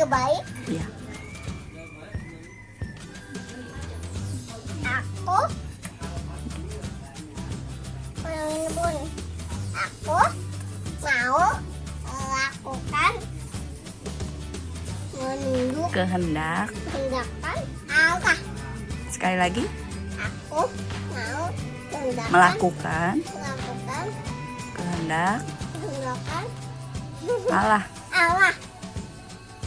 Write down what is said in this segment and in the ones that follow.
baik. Iya. Aku menenun. Aku mau melakukan menunduk Kehendak. tindakan Allah. Sekali lagi. Aku mau Melakukan melakukan kehendak tindakan Allah. Allah.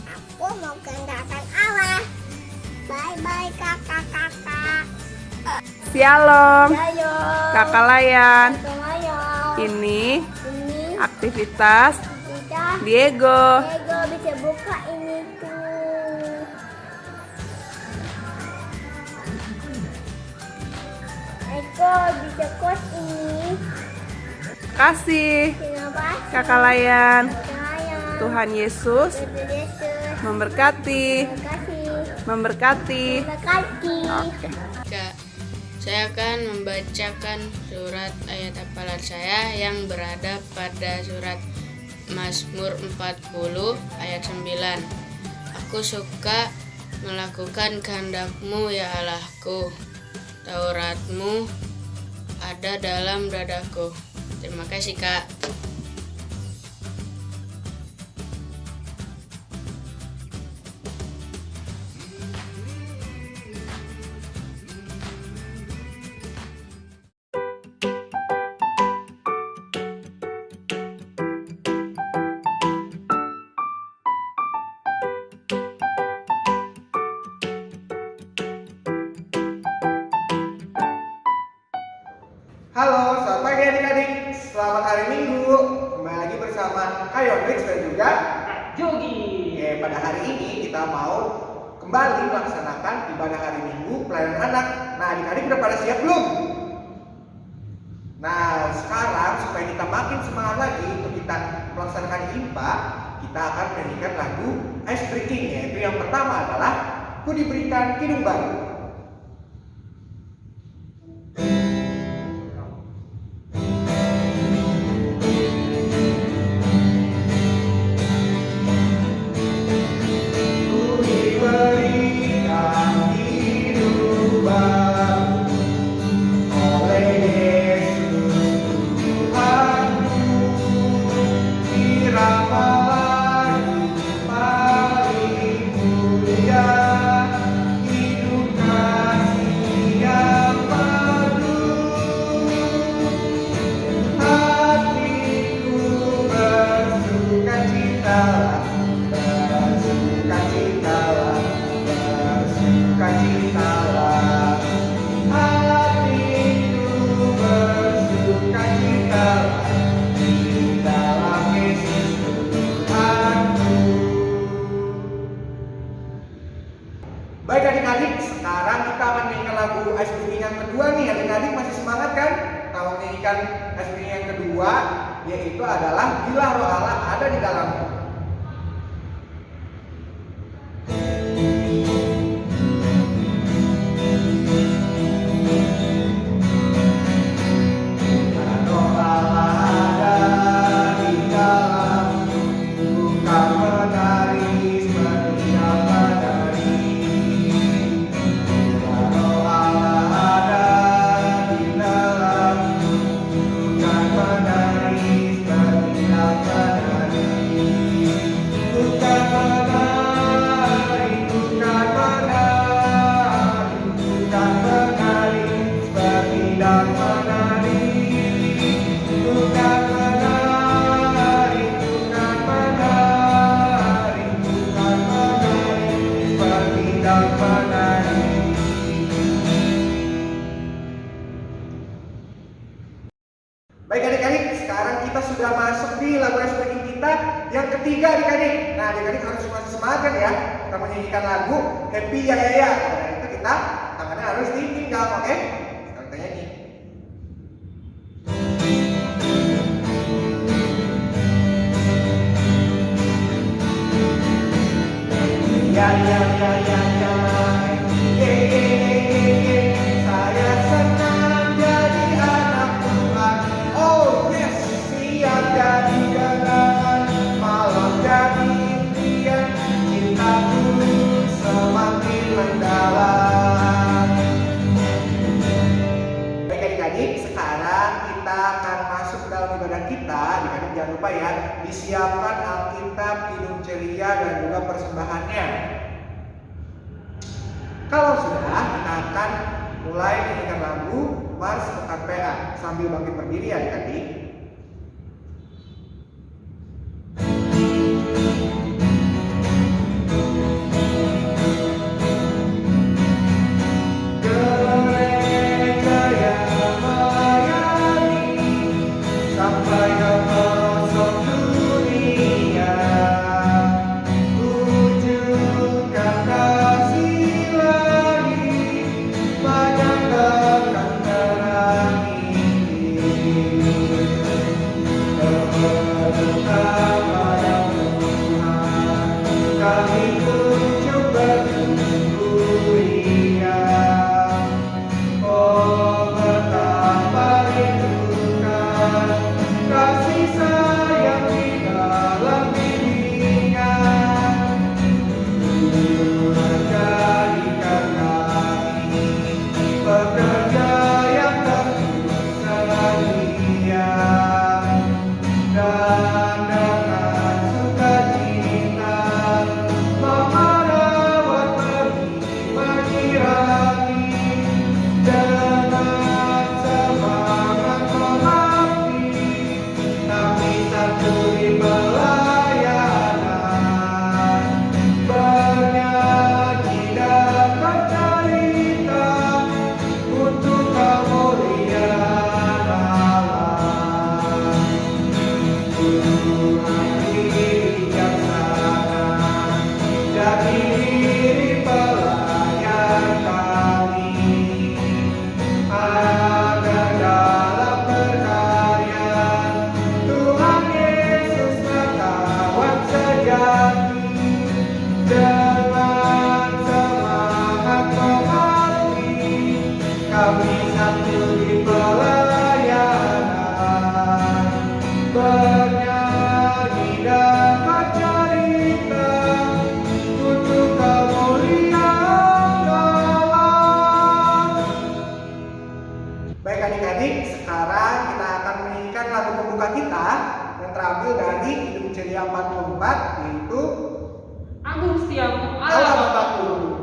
Aku mau tindakan Allah. Bye bye kakak-kakak. Shalom, Ayo. Kakak Layan. Ayo. Ini Ini aktivitas kita Diego. Ego bisa buka ini tuh. Ego bisa kos ini. Kasih Kenapa? Kakak Layan. Sayang. Tuhan Yesus Tuhan Yesus. memberkati. Terima kasih. Memberkati. Terima kasih. Oke. Saya akan membacakan surat ayat hafalan saya yang berada pada surat Mazmur 40 ayat 9. Aku suka melakukan kehendak-Mu ya Allahku. Taurat-Mu ada dalam dadaku. Terima kasih, Kak. Halo, selamat pagi adik-adik. Selamat hari Minggu. Kembali lagi bersama Kak Yondrix dan juga Jogi. pada hari ini kita mau kembali melaksanakan ibadah hari Minggu pelayanan anak. Nah, adik-adik udah pada siap belum? Nah, sekarang supaya kita makin semangat lagi untuk kita melaksanakan IPA, kita akan menyanyikan lagu Ice Breaking, yaitu yang pertama adalah Ku Diberikan Hidung Baru. Baik adik-adik, sekarang kita akan menyanyikan lagu Ice Breaking yang kedua nih. Adik-adik masih semangat kan? Kita mau menyanyikan Ice Breaking yang kedua, yaitu adalah Bila Roh Allah Ada di Dalammu. Baik adik-adik, sekarang kita sudah masuk di lagu Ice Breaking kita yang ketiga adik-adik. Nah adik-adik harus masih semangat kan ya. Kita menyanyikan lagu Happy Ya Ya Ya. Nah itu kita tangannya harus dipinggang, oke? Sekarang kita nyanyi. Ya ya ya ya ya. Saya senang jadi anak Tuhan. Oh yes, siang jadi kenangan, malam jadi impian, cinta akan masuk ke dalam ibadah kita, adik-adik jangan lupa ya, disiapkan Alkitab, Kidung Ceria, dan juga persembahannya. Kalau sudah, kita akan mulai menyanyikan lagu Mars Pekan PA sambil bangkit berdiri ya adik-adik. Baik adik-adik, sekarang kita akan menyanyikan lagu pembuka kita yang terambil dari Kidung Ceria 44, yaitu Agung Setiamu Allah Bapakku.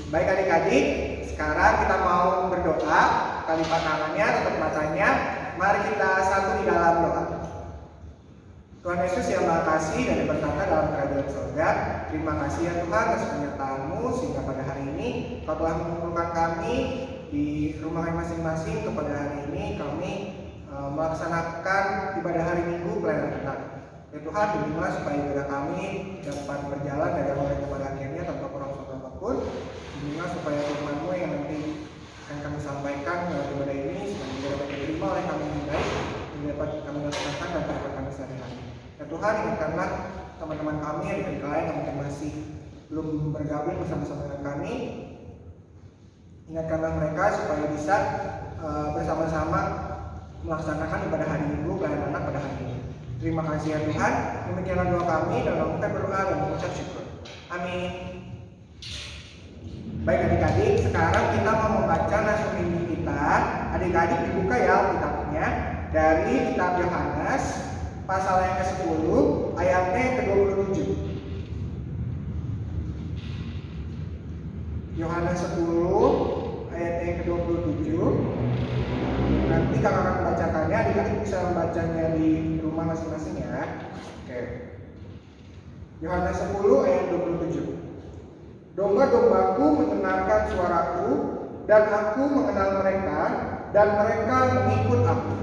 Baik adik-adik, sekarang kita mau berdoa. Kita lipat tangannya, tutup matanya. Mari kita satu di dalam doa. Tuhan Yesus yang Maha Kasih dan berkata dalam kerajaan surga, terima kasih ya Tuhan atas penyertaan-Mu sehingga pada hari ini Kau telah mengumpulkan kami di rumah masing-masing. Untuk pada hari ini kami melaksanakan ibadah hari Minggu pelayanan anak. Ya Tuhan, bimbinglah supaya ibadah kami dapat berjalan dari awal kepada akhirnya tanpa kurang suatu apapun. Bimbinglah supaya firman-Mu yang nanti akan kami sampaikan dalam ibadah ini semoga dapat diterima oleh kami yang baik, dan dapat kami laksanakan dan dapat kami sehari-hari. Ya Tuhan, ingatkanlah teman-teman kami yang di lain yang mungkin masih belum bergabung bersama-sama dengan kami. Ingatkanlah mereka supaya bisa bersama-sama melaksanakan ibadah hari Minggu pelayanan anak pada hari ini. Terima kasih ya Tuhan. Demikianlah doa kami dan kami berdoa dan mengucap syukur. Amin. Baik adik-adik, sekarang kita mau membaca naskah minggu kita. Adik-adik dibuka ya Alkitabnya dari kitab Yohanes pasal yang ke-10 ayatnya ke-27. Yohanes 10 ayatnya ke-27. Nanti kakak akan membacakannya, adik-adik bisa membacanya di rumah masing-masing ya. Oke. Yohanes 10 ayat 27. Domba-dombaku mendengarkan suaraku, dan aku mengenal mereka, dan mereka mengikut aku.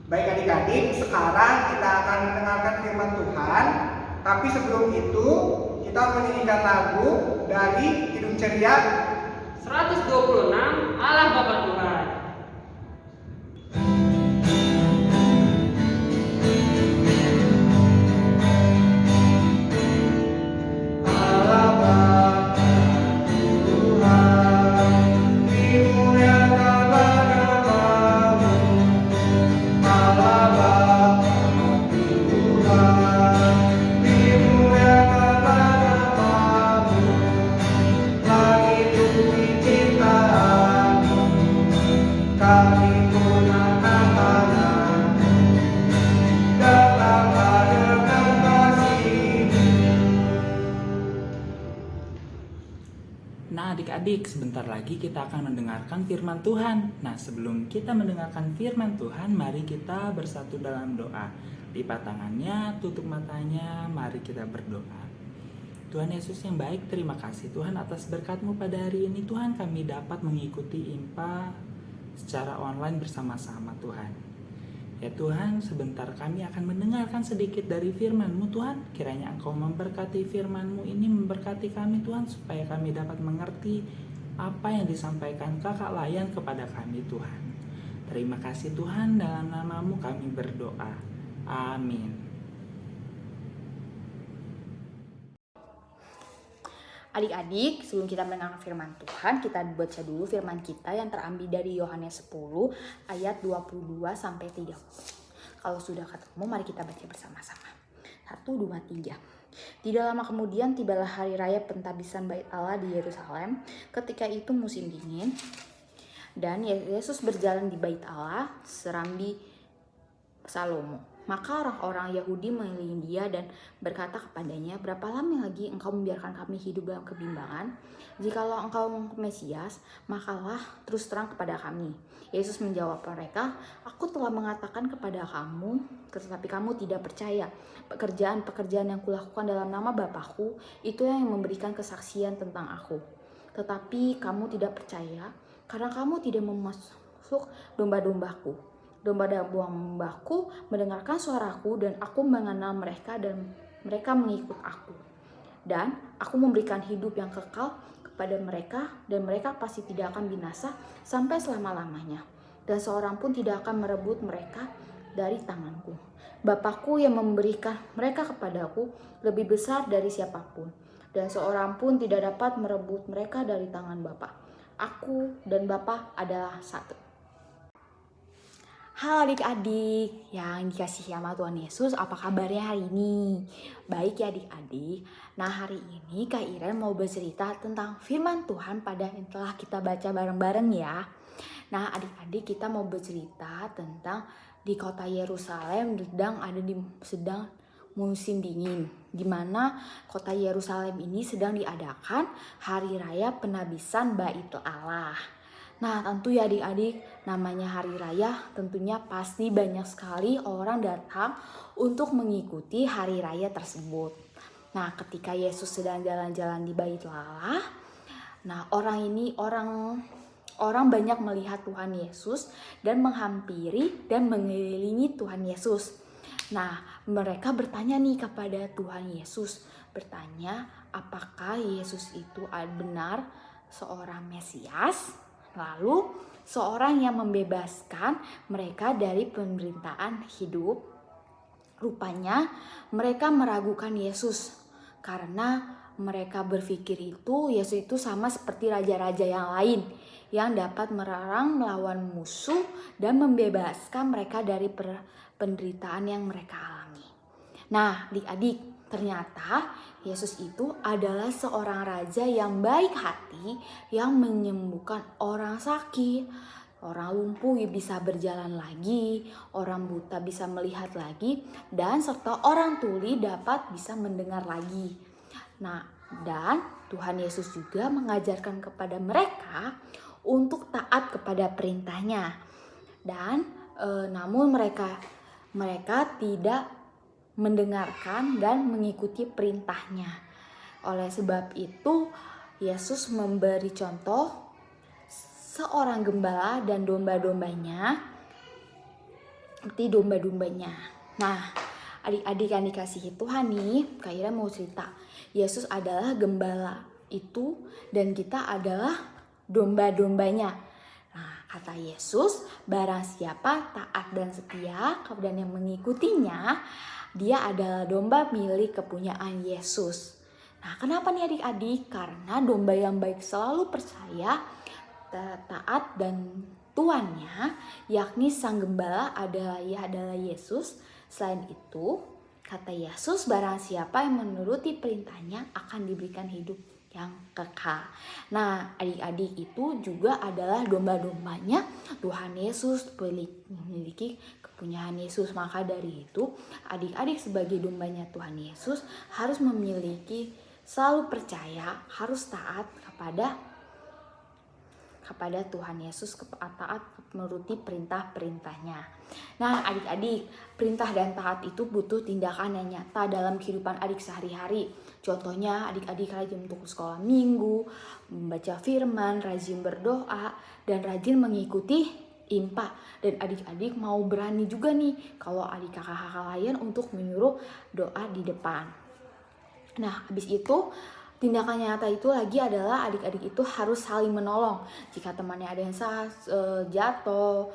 Baik adik-adik, sekarang kita akan mendengarkan firman Tuhan. Tapi sebelum itu, kita menyanyikan lagu dari Kidung Ceria 126 Allah Bapa Tuhan. Nah adik-adik, sebentar lagi kita akan mendengarkan firman Tuhan. Nah sebelum kita mendengarkan firman Tuhan, mari kita bersatu dalam doa. Lipat tangannya, tutup matanya, mari kita berdoa. Tuhan Yesus yang baik, terima kasih Tuhan atas berkat-Mu pada hari ini. Tuhan, kami dapat mengikuti IMPA secara online bersama-sama Tuhan. Ya Tuhan, sebentar kami akan mendengarkan sedikit dari firman-Mu Tuhan. Kiranya Engkau memberkati firman-Mu ini, memberkati kami Tuhan, supaya kami dapat mengerti apa yang disampaikan Kakak Layan kepada kami Tuhan. Terima kasih Tuhan, dalam nama-Mu kami berdoa. Amin. Adik-adik, sebelum kita mendengarkan firman Tuhan, kita baca dulu firman kita yang terambil dari Yohanes 10 ayat 22 sampai 30. Kalau sudah ketemu, mari kita baca bersama-sama. 1, 2, 3. Tidak lama kemudian tibalah hari raya pentabisan Bait Allah di Yerusalem. Ketika itu musim dingin, dan Yesus berjalan di Bait Allah serambi Salomo. Maka orang-orang Yahudi mengelilingi dia dan berkata kepadanya, "Berapa lama lagi engkau membiarkan kami hidup dalam kebimbangan? Jikalau engkau Mesias, makalah terus terang kepada kami." Yesus menjawab mereka, "Aku telah mengatakan kepada kamu, tetapi kamu tidak percaya. Pekerjaan-pekerjaan yang kulakukan dalam nama Bapa-Ku, itu yang memberikan kesaksian tentang aku. Tetapi kamu tidak percaya, karena kamu tidak memasuk domba-dombaku. Domba-dombaku mendengarkan suaraku, dan aku mengenal mereka, dan mereka mengikut aku. Dan aku memberikan hidup yang kekal kepada mereka, dan mereka pasti tidak akan binasa sampai selama-lamanya. Dan seorang pun tidak akan merebut mereka dari tanganku. Bapakku yang memberikan mereka kepadaku lebih besar dari siapapun, dan seorang pun tidak dapat merebut mereka dari tangan Bapa. Aku dan Bapa adalah satu." Halo adik-adik yang dikasihi sama Tuhan Yesus, apa kabarnya hari ini? Baik ya adik-adik. Nah hari ini Kak Iren mau bercerita tentang firman Tuhan pada yang telah kita baca bareng-bareng ya. Nah adik-adik, kita mau bercerita tentang di kota Yerusalem sedang musim dingin, di mana kota Yerusalem ini sedang diadakan hari raya penabisan Bait Allah. Nah tentu ya adik-adik, namanya hari raya tentunya pasti banyak sekali orang datang untuk mengikuti hari raya tersebut. Nah ketika Yesus sedang jalan-jalan di Bait Allah, nah orang banyak melihat Tuhan Yesus dan menghampiri dan mengelilingi Tuhan Yesus. Nah mereka bertanya nih kepada Tuhan Yesus, bertanya apakah Yesus itu benar seorang Mesias, lalu seorang yang membebaskan mereka dari penderitaan hidup. Rupanya mereka meragukan Yesus karena mereka berpikir Yesus itu sama seperti raja-raja yang lain yang dapat melawan musuh dan membebaskan mereka dari penderitaan yang mereka alami. Nah adik-adik, Ternyata Yesus itu adalah seorang raja yang baik hati, yang menyembuhkan orang sakit, orang lumpuh bisa berjalan lagi, orang buta bisa melihat lagi, dan serta orang tuli dapat bisa mendengar lagi. Nah, dan Tuhan Yesus juga mengajarkan kepada mereka untuk taat kepada perintahnya. Dan namun mereka tidak mendengarkan dan mengikuti perintahnya. Oleh sebab itu, Yesus memberi contoh seorang gembala dan domba-dombanya seperti domba-dombanya. Nah, adik-adik yang dikasihi Tuhan nih, Kak Ira mau cerita. Yesus adalah gembala itu dan kita adalah domba-dombanya. Nah, kata Yesus, barang siapa taat dan setia dan yang mengikutinya, dia adalah domba milik kepunyaan Yesus. Nah, kenapa nih adik-adik? Karena domba yang baik selalu percaya, taat dan tuannya, yakni sang gembala adalah Yesus. Selain itu, kata Yesus, barang siapa yang menuruti perintahnya akan diberikan hidup yang kekal. Nah, adik-adik itu juga adalah domba-dombanya Tuhan Yesus, memiliki kepunyaan Yesus. Maka dari itu, adik-adik sebagai dombanya Tuhan Yesus harus memiliki, selalu percaya, harus taat kepada Tuhan Yesus, taat menuruti perintah-perintahnya. Nah, adik-adik, perintah dan taat itu butuh tindakan yang nyata dalam kehidupan adik sehari-hari. Contohnya, adik-adik rajin untuk sekolah minggu, membaca firman, rajin berdoa, dan rajin mengikuti IMPA. Dan adik-adik mau berani juga nih kalau adik kakak-kakak lain untuk menyuruh doa di depan. Nah, habis itu tindakan nyata itu lagi adalah adik-adik itu harus saling menolong. Jika temannya ada yang jatuh,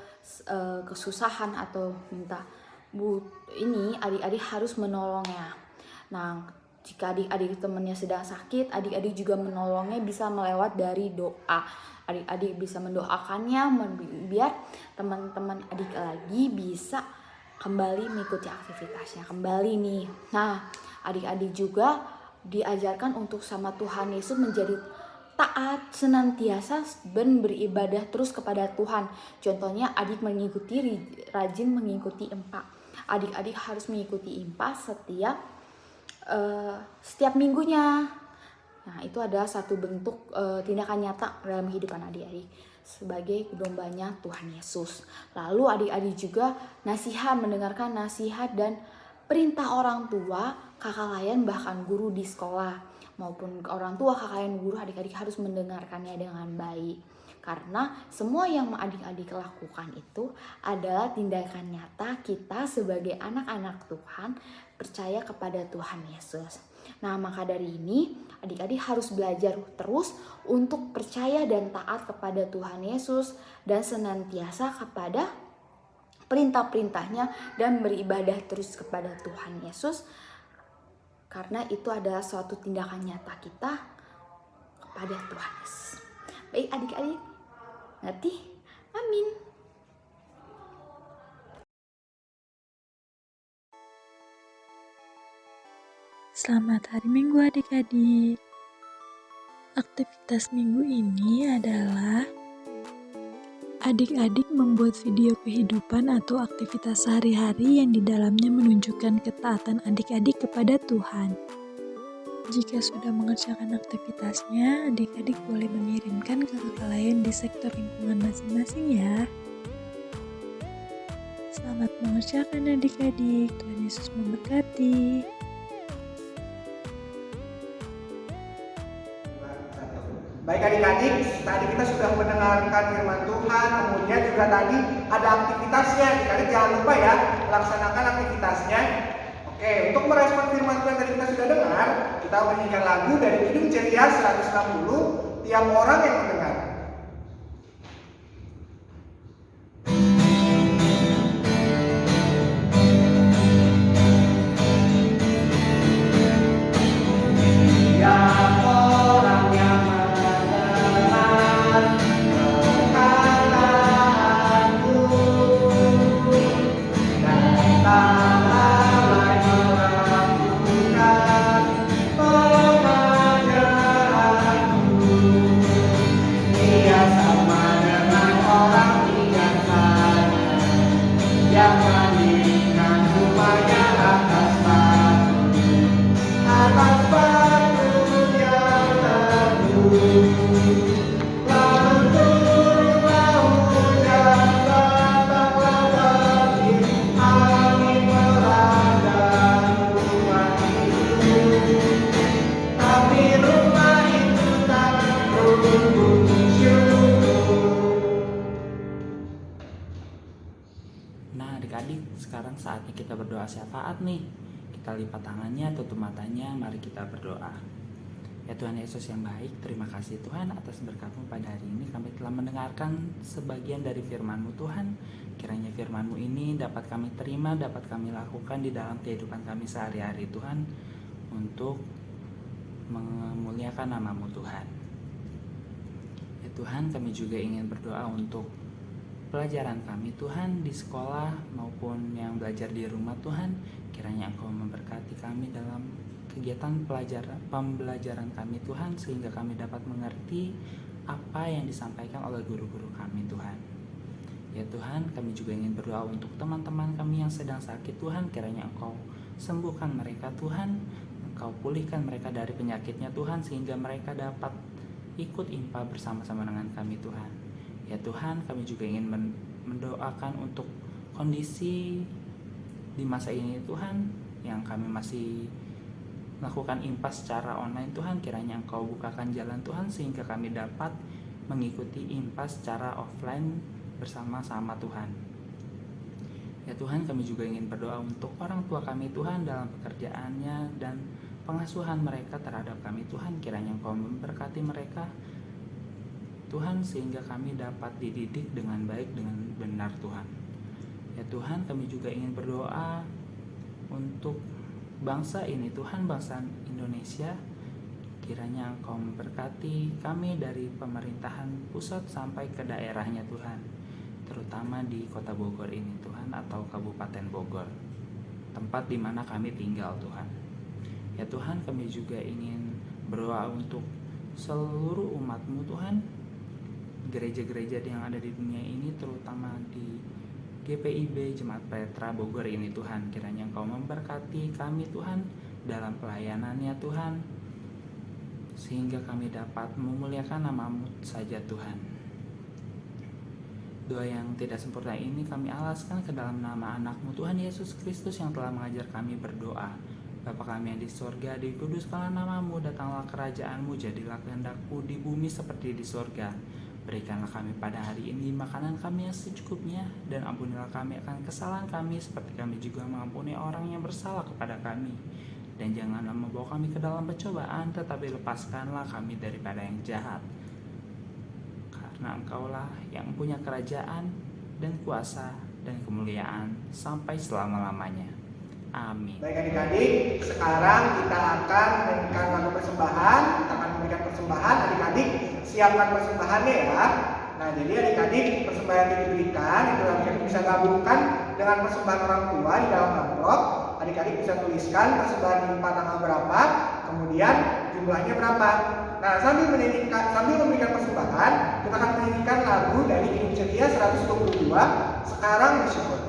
kesusahan atau minta adik-adik harus menolongnya. Nah, jika adik-adik temannya sedang sakit, adik-adik juga menolongnya bisa melewat dari doa. Adik-adik bisa mendoakannya biar teman-teman adik lagi bisa kembali mengikuti aktivitasnya kembali nih. Nah, adik-adik juga diajarkan untuk sama Tuhan Yesus menjadi taat senantiasa dan beribadah terus kepada Tuhan. Contohnya adik rajin mengikuti IMPA. Adik-adik harus mengikuti IMPA setiap minggunya. Nah, itu adalah satu bentuk tindakan nyata dalam kehidupan adik-adik sebagai dombanya Tuhan Yesus. Lalu adik-adik juga mendengarkan nasihat dan perintah orang tua, kakak lain, bahkan guru di sekolah maupun orang tua, kakak lain, guru, adik-adik harus mendengarkannya dengan baik. Karena semua yang adik-adik lakukan itu adalah tindakan nyata kita sebagai anak-anak Tuhan percaya kepada Tuhan Yesus. Nah, maka dari ini adik-adik harus belajar terus untuk percaya dan taat kepada Tuhan Yesus dan senantiasa kepada perintah-perintahnya dan beribadah terus kepada Tuhan Yesus, karena itu adalah suatu tindakan nyata kita kepada Tuhan Yesus. Baik adik-adik, ngerti? Amin. Selamat hari Minggu adik-adik. Aktivitas minggu ini adalah adik-adik membuat video kehidupan atau aktivitas sehari-hari yang di dalamnya menunjukkan ketaatan adik-adik kepada Tuhan. Jika sudah mengerjakan aktivitasnya, adik-adik boleh mengirimkan ke kakak lain di sektor lingkungan masing-masing ya. Selamat mengerjakan adik-adik, Tuhan Yesus memberkati. Baik adik-adik, tadi kita sudah mendengarkan firman Tuhan, kemudian juga tadi ada aktivitasnya. Adik-adik jangan lupa ya, laksanakan aktivitasnya. Oke, untuk merespon firman Tuhan tadi kita sudah dengar, kita menyanyikan lagu dari Kidung Ceria 160, Tiap Orang Yang Mendengar. Kita berdoa syafaat nih. Kita lipat tangannya, tutup matanya, mari kita berdoa. Ya Tuhan Yesus yang baik, terima kasih Tuhan atas berkat-Mu pada hari ini. Kami telah mendengarkan sebagian dari firman-Mu Tuhan. Kiranya firman-Mu ini dapat kami terima, dapat kami lakukan di dalam kehidupan kami sehari-hari Tuhan, untuk memuliakan nama-Mu Tuhan. Ya Tuhan, kami juga ingin berdoa untuk pelajaran kami Tuhan di sekolah maupun yang belajar di rumah Tuhan. Kiranya Engkau memberkati kami dalam kegiatan pembelajaran kami Tuhan, sehingga kami dapat mengerti apa yang disampaikan oleh guru-guru kami Tuhan. Ya Tuhan, kami juga ingin berdoa untuk teman-teman kami yang sedang sakit Tuhan. Kiranya Engkau sembuhkan mereka Tuhan, Engkau pulihkan mereka dari penyakitnya Tuhan, sehingga mereka dapat ikut IMPA bersama-sama dengan kami Tuhan. Ya Tuhan, kami juga ingin mendoakan untuk kondisi di masa ini Tuhan, yang kami masih melakukan IMPA secara online Tuhan. Kiranya Engkau bukakan jalan Tuhan, sehingga kami dapat mengikuti IMPA secara offline bersama-sama Tuhan. Ya Tuhan, kami juga ingin berdoa untuk orang tua kami Tuhan dalam pekerjaannya dan pengasuhan mereka terhadap kami Tuhan. Kiranya Engkau memberkati mereka Tuhan, sehingga kami dapat dididik dengan baik, dengan benar Tuhan. Ya Tuhan, kami juga ingin berdoa untuk bangsa ini Tuhan, bangsa Indonesia. Kiranya Engkau memberkati kami dari pemerintahan pusat sampai ke daerahnya Tuhan, terutama di kota Bogor ini Tuhan, atau Kabupaten Bogor, tempat di mana kami tinggal Tuhan. Ya Tuhan, kami juga ingin berdoa untuk seluruh umat-Mu Tuhan, gereja-gereja yang ada di dunia ini, terutama di GPIB Jemaat Petra Bogor ini Tuhan. Kiranya Engkau memberkati kami Tuhan dalam pelayanannya Tuhan, sehingga kami dapat memuliakan nama-Mu saja Tuhan. Doa yang tidak sempurna ini kami alaskan ke dalam nama anak-Mu Tuhan Yesus Kristus, yang telah mengajar kami berdoa. Bapa kami yang di sorga, dikuduskanlah nama-Mu, datanglah kerajaan-Mu, jadilah kehendak-Mu di bumi seperti di sorga. Berikanlah kami pada hari ini makanan kami yang secukupnya, dan ampunilah kami akan kesalahan kami, seperti kami juga mengampuni orang yang bersalah kepada kami. Dan janganlah membawa kami ke dalam pencobaan, tetapi lepaskanlah kami daripada yang jahat. Karena Engkaulah yang punya kerajaan dan kuasa dan kemuliaan sampai selama-lamanya. Amin. Baik adik-adik, sekarang kita akan memberikan lagu persembahan. Kita akan memberikan persembahan. Adik-adik, siapkan persembahannya ya. Nah, jadi adik-adik, persembahan yang diberikan itu adik-adik bisa gabungkan dengan persembahan orang tua di dalam amplop. Adik-adik bisa tuliskan persembahan IMPA tanggal berapa, kemudian jumlahnya berapa. Nah, sambil memberikan persembahan, kita akan menyanyikan lagu dari Hidup Ceria 122, Sekarang Bersyukur.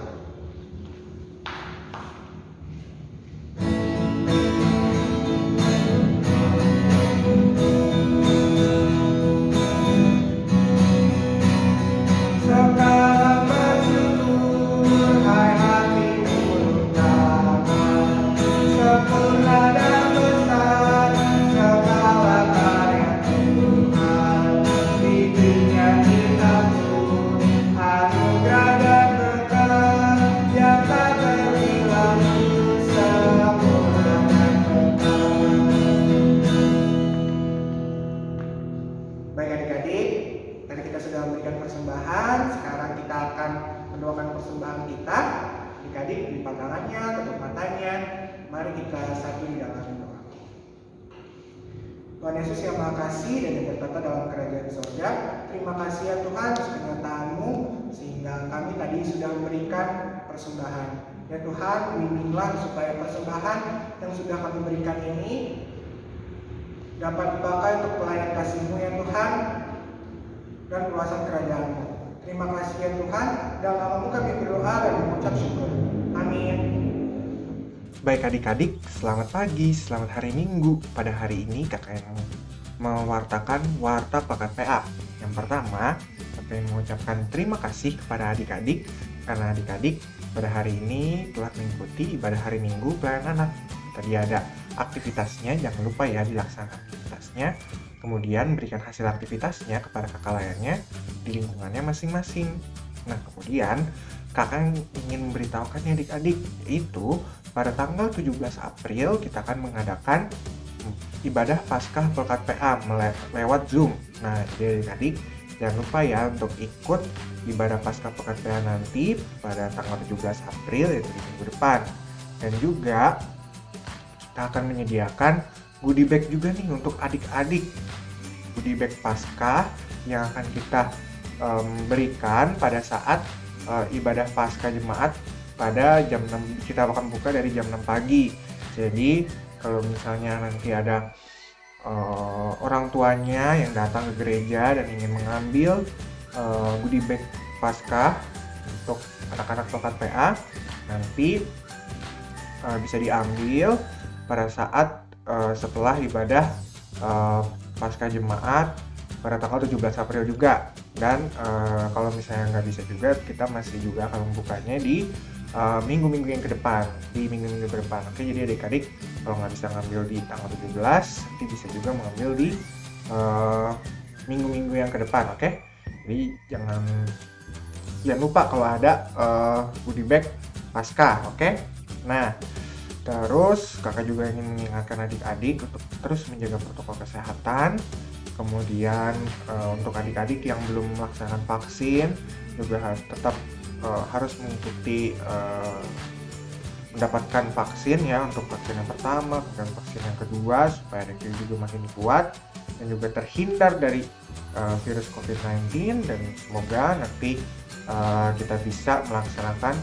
Tuhan Yesus yang Maha Kasih dan yang bertata dalam kerajaan surga, terima kasih ya Tuhan atas kenyataanmu, sehingga kami tadi sudah memberikan persembahan. Ya Tuhan, bimbinglah supaya persembahan yang sudah kami berikan ini dapat dipakai untuk pelayan kasih-Mu ya Tuhan, dan perluasan kerajaan-Mu. Terima kasih ya Tuhan, dalam nama-Mu kami berdoa dan mengucap syukur. Amin. Baik adik-adik, selamat pagi, selamat hari Minggu. Pada hari ini kakak yang mewartakan Warta Pekan PA. Yang pertama, kakak yang mengucapkan terima kasih kepada adik-adik, karena adik-adik pada hari ini telah mengikuti ibadah hari Minggu pelayanan anak. Tadi ada aktivitasnya, jangan lupa ya dilaksanakan aktivitasnya. Kemudian berikan hasil aktivitasnya kepada kakak layannya di lingkungannya masing-masing. Nah, kemudian kakak ingin memberitahukan nih adik-adik, yaitu pada tanggal 17 April kita akan mengadakan ibadah Paskah Pekat PA lewat Zoom. Nah, jadi adik-adik jangan lupa ya untuk ikut ibadah Paskah Pekat PA nanti pada tanggal 17 April, yaitu di minggu depan. Dan juga kita akan menyediakan goodie bag juga nih untuk adik-adik. Goodie bag Paskah yang akan kita berikan pada saat ibadah Paskah jemaat pada jam 6. Kita akan buka dari jam 6 pagi. Jadi kalau misalnya nanti ada orang tuanya yang datang ke gereja dan ingin mengambil goodie bag Paskah untuk anak-anak Pekat PA, nanti bisa diambil pada saat setelah ibadah Paskah jemaat pada tanggal 17 April juga. Dan kalau misalnya nggak bisa juga, kita masih juga akan membukanya di minggu-minggu yang ke depan, Oke, jadi adik-adik kalau nggak bisa ngambil di tanggal 17, nanti bisa juga mengambil di minggu-minggu yang ke depan. Oke, jadi jangan lupa kalau ada goodie bag Paskah. Oke, nah terus kakak juga ingin mengingatkan adik-adik untuk terus menjaga protokol kesehatan. Kemudian untuk adik-adik yang belum melaksanakan vaksin juga tetap harus mengikuti mendapatkan vaksin ya, untuk vaksin yang pertama dan vaksin yang kedua, supaya adik juga makin kuat dan juga terhindar dari virus COVID-19, dan semoga nanti kita bisa melaksanakan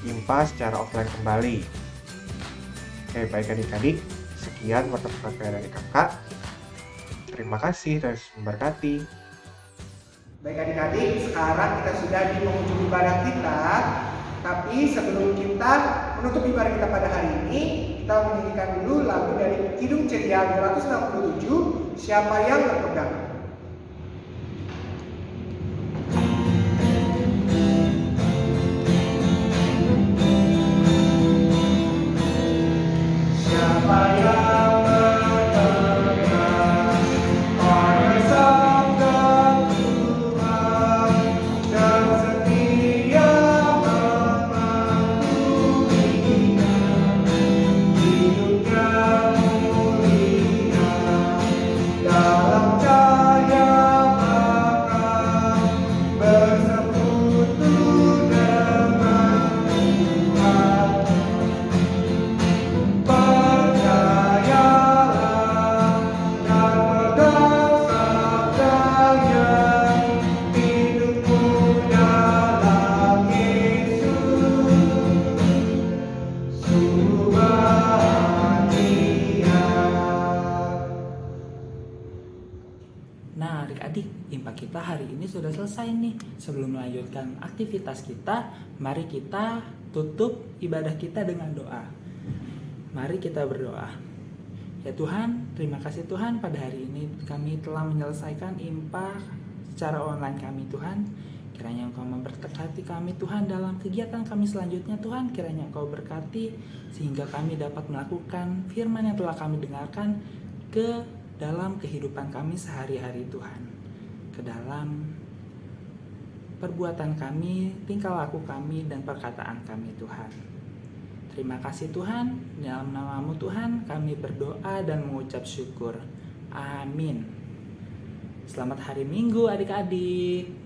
IMPA secara offline kembali. Oke, baik adik-adik, sekian pertemuan dari kakak. Terima kasih, terus memberkati. Baik adik-adik, sekarang kita sudah di penghujung ibadah kita. Tapi sebelum kita menutup ibadah kita pada hari ini, kita menyanyikan dulu lagu dari Kidung Ceria 267, Siapa Yang Berpegang. Siapa yang Nah adik-adik, IMPA kita hari ini sudah selesai nih. Sebelum melanjutkan aktivitas kita, mari kita tutup ibadah kita dengan doa. Mari kita berdoa. Ya Tuhan, terima kasih Tuhan, pada hari ini kami telah menyelesaikan IMPA secara online kami Tuhan. Kiranya Engkau memberkati kami Tuhan dalam kegiatan kami selanjutnya Tuhan. Kiranya Engkau berkati sehingga kami dapat melakukan firman yang telah kami dengarkan ke dalam kehidupan kami sehari-hari Tuhan, ke dalam perbuatan kami, tingkah laku kami, dan perkataan kami Tuhan. Terima kasih Tuhan, dalam nama-Mu Tuhan kami berdoa dan mengucap syukur. Amin. Selamat hari Minggu adik-adik.